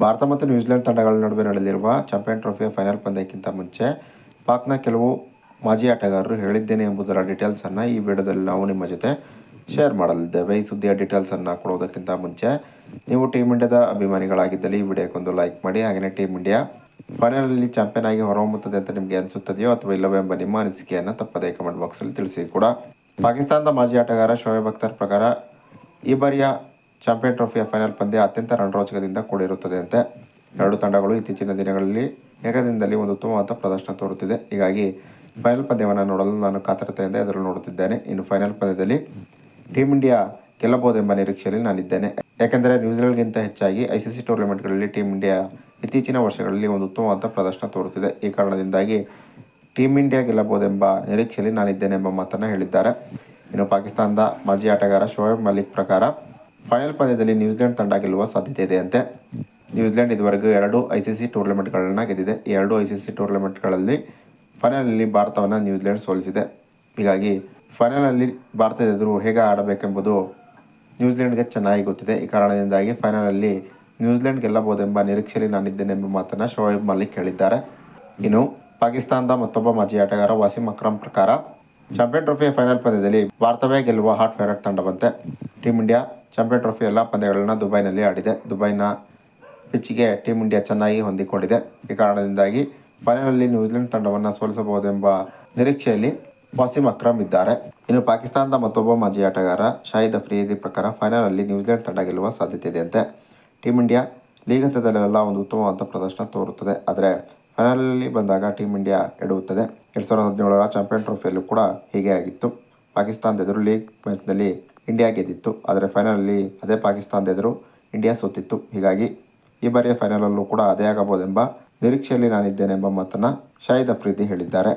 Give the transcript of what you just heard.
ಭಾರತ ಮತ್ತು ನ್ಯೂಜಿಲೆಂಡ್ ತಂಡಗಳ ನಡುವೆ ನಡೆದಿರುವ ಚಾಂಪಿಯನ್ ಟ್ರೋಫಿಯ ಫೈನಲ್ ಪಂದ್ಯಕ್ಕಿಂತ ಮುಂಚೆ ಪಾಕ್ನ ಕೆಲವು ಮಾಜಿ ಆಟಗಾರರು ಹೇಳಿದ್ದೇನೆ ಎಂಬುದರ ಡೀಟೇಲ್ಸನ್ನು ಈ ವಿಡಿಯೋದಲ್ಲಿ ನಾವು ನಿಮ್ಮ ಜೊತೆ ಶೇರ್ ಮಾಡಲಿದ್ದೇವೆ. ಈ ಸುದ್ದಿಯ ಡೀಟೇಲ್ಸನ್ನು ಕೊಡೋದಕ್ಕಿಂತ ಮುಂಚೆ ನೀವು ಟೀಮ್ ಇಂಡಿಯಾದ ಅಭಿಮಾನಿಗಳಾಗಿದ್ದಲ್ಲಿ ಈ ವಿಡಿಯೋಕ್ಕೊಂದು ಲೈಕ್ ಮಾಡಿ. ಹಾಗೆಯೇ ಟೀಮ್ ಇಂಡಿಯಾ ಫೈನಲಲ್ಲಿ ಚಾಂಪಿಯನ್ ಆಗಿ ಹೊರಹೊಮ್ಮುತ್ತದೆ ಅಂತ ನಿಮಗೆ ಅನಿಸುತ್ತದೆಯೋ ಅಥವಾ ಇಲ್ಲವೋ ಎಂಬ ನಿಮ್ಮ ಅನಿಸಿಕೆಯನ್ನು ತಪ್ಪದೇ ಕಮೆಂಟ್ ಬಾಕ್ಸಲ್ಲಿ ತಿಳಿಸಿ. ಕೂಡ ಪಾಕಿಸ್ತಾನದ ಮಾಜಿ ಆಟಗಾರ ಶೋಯಬ್ ಅಖ್ತರ್ ಪ್ರಕಾರ ಈ ಬಾರಿಯ ಚಾಂಪಿಯನ್ ಟ್ರೋಫಿಯ ಫೈನಲ್ ಪಂದ್ಯ ಅತ್ಯಂತ ರಣರೋಚಕದಿಂದ ಕೂಡಿರುತ್ತದೆ ಅಂತೆ. ಎರಡು ತಂಡಗಳು ಇತ್ತೀಚಿನ ದಿನಗಳಲ್ಲಿ ಏಕದಿನದಲ್ಲಿ ಒಂದು ಉತ್ತಮವಾದ ಪ್ರದರ್ಶನ ತೋರುತ್ತಿದೆ. ಹೀಗಾಗಿ ಫೈನಲ್ ಪಂದ್ಯವನ್ನು ನೋಡಲು ನಾನು ಕಾತರತೆಯಿಂದ ಎದುರು ನೋಡುತ್ತಿದ್ದೇನೆ. ಇನ್ನು ಫೈನಲ್ ಪಂದ್ಯದಲ್ಲಿ ಟೀಮ್ ಇಂಡಿಯಾ ಗೆಲ್ಲಬಹುದೆಂಬ ನಿರೀಕ್ಷೆಯಲ್ಲಿ ನಾನಿದ್ದೇನೆ. ಯಾಕೆಂದರೆ ನ್ಯೂಜಿಲೆಂಡ್ಗಿಂತ ಹೆಚ್ಚಾಗಿ ICC ಟೂರ್ನಮೆಂಟ್ಗಳಲ್ಲಿ ಟೀಮ್ ಇಂಡಿಯಾ ಇತ್ತೀಚಿನ ವರ್ಷಗಳಲ್ಲಿ ಒಂದು ಉತ್ತಮವಾದ ಪ್ರದರ್ಶನ ತೋರುತ್ತಿದೆ. ಈ ಕಾರಣದಿಂದಾಗಿ ಟೀಮ್ ಇಂಡಿಯಾ ಗೆಲ್ಲಬಹುದೆಂಬ ನಿರೀಕ್ಷೆಯಲ್ಲಿ ನಾನಿದ್ದೇನೆ ಎಂಬ ಮಾತನ್ನು ಹೇಳಿದ್ದಾರೆ. ಇನ್ನು ಪಾಕಿಸ್ತಾನದ ಮಾಜಿ ಆಟಗಾರ ಶೋಯಬ್ ಮಲಿಕ್ ಪ್ರಕಾರ ಫೈನಲ್ ಪಂದ್ಯದಲ್ಲಿ ನ್ಯೂಜಿಲೆಂಡ್ ತಂಡ ಗೆಲ್ಲುವ ಸಾಧ್ಯತೆ ಇದೆಯಂತೆ. ನ್ಯೂಜಿಲೆಂಡ್ ಇದುವರೆಗೂ 2 ICC ಟೂರ್ನಮೆಂಟ್ಗಳನ್ನು ಗೆದ್ದಿದೆ. ಈ 2 ICC ಟೂರ್ನಮೆಂಟ್ಗಳಲ್ಲಿ ಫೈನಲಲ್ಲಿ ಭಾರತವನ್ನು ನ್ಯೂಜಿಲೆಂಡ್ ಸೋಲಿಸಿದೆ. ಹೀಗಾಗಿ ಫೈನಲಲ್ಲಿ ಭಾರತದ ಎದುರು ಹೇಗೆ ಆಡಬೇಕೆಂಬುದು ನ್ಯೂಜಿಲೆಂಡ್ಗೆ ಚೆನ್ನಾಗಿ ಗೊತ್ತಿದೆ. ಈ ಕಾರಣದಿಂದಾಗಿ ಫೈನಲಲ್ಲಿ ನ್ಯೂಜಿಲೆಂಡ್ ಗೆಲ್ಲಬಹುದೆಂಬ ನಿರೀಕ್ಷೆಯಲ್ಲಿ ನಾನಿದ್ದೇನೆ ಎಂಬ ಮಾತನ್ನು ಶೋಯಬ್ ಮಲಿಕ್ ಹೇಳಿದ್ದಾರೆ. ಇನ್ನು ಪಾಕಿಸ್ತಾನದ ಮತ್ತೊಬ್ಬ ಮಾಜಿ ಆಟಗಾರ ವಸೀಂ ಅಕ್ರಮ್ ಪ್ರಕಾರ ಚಾಂಪಿಯನ್ ಟ್ರೋಫಿಯ ಫೈನಲ್ ಪಂದ್ಯದಲ್ಲಿ ಭಾರತವೇ ಗೆಲ್ಲುವ ಹಾಟ್ ಫೇವರೇಟ್ ತಂಡವಂತೆ. ಟೀಮ್ ಇಂಡಿಯಾ ಚಾಂಪಿಯನ್ ಟ್ರೋಫಿ ಎಲ್ಲ ಪಂದ್ಯಗಳನ್ನು ದುಬೈನಲ್ಲಿ ಆಡಿದೆ. ದುಬೈನ ಪಿಚ್ಗೆ ಟೀಮ್ ಇಂಡಿಯಾ ಚೆನ್ನಾಗಿ ಹೊಂದಿಕೊಂಡಿದೆ. ಈ ಕಾರಣದಿಂದಾಗಿ ಫೈನಲಲ್ಲಿ ನ್ಯೂಜಿಲೆಂಡ್ ತಂಡವನ್ನು ಸೋಲಿಸಬಹುದೆಂಬ ನಿರೀಕ್ಷೆಯಲ್ಲಿ ವಸೀಂ ಅಕ್ರಮ್ ಇದ್ದಾರೆ. ಇನ್ನು ಪಾಕಿಸ್ತಾನದ ಮತ್ತೊಬ್ಬ ಮಾಜಿ ಆಟಗಾರ ಶಾಹಿದ್ ಅಫ್ರಿದಿ ಪ್ರಕಾರ ಫೈನಲಲ್ಲಿ ನ್ಯೂಜಿಲೆಂಡ್ ತಂಡ ಗೆಲ್ಲುವ ಸಾಧ್ಯತೆ ಇದೆಯಂತೆ. ಟೀಮ್ ಇಂಡಿಯಾ ಲೀಗ್ ಹಂತದಲ್ಲೆಲ್ಲ ಒಂದು ಉತ್ತಮವಾದ ಪ್ರದರ್ಶನ ತೋರುತ್ತದೆ. ಆದರೆ ಫೈನಲಲ್ಲಿ ಬಂದಾಗ ಟೀಮ್ ಇಂಡಿಯಾ ಎಡುತ್ತದೆ. 2017ರ ಚಾಂಪಿಯನ್ ಟ್ರೋಫಿಯಲ್ಲೂ ಕೂಡ ಹೀಗೆ ಆಗಿತ್ತು. ಪಾಕಿಸ್ತಾನದ ಎದುರು ಲೀಗ್ ಮ್ಯಾಚ್ನಲ್ಲಿ ಇಂಡಿಯಾ ಗೆದ್ದಿತ್ತು. ಆದರೆ ಫೈನಲಲ್ಲಿ ಅದೇ ಪಾಕಿಸ್ತಾನದ ಎದುರು ಇಂಡಿಯಾ ಸೋತಿತ್ತು. ಹೀಗಾಗಿ ಈ ಬಾರಿಯ ಫೈನಲಲ್ಲೂ ಕೂಡ ಅದೇ ಆಗಬಹುದೆಂಬ ನಿರೀಕ್ಷೆಯಲ್ಲಿ ನಾನಿದ್ದೇನೆ ಎಂಬ ಮಾತನ್ನು ಶಾಹಿದ್ ಅಫ್ರಿದಿ ಹೇಳಿದ್ದಾರೆ.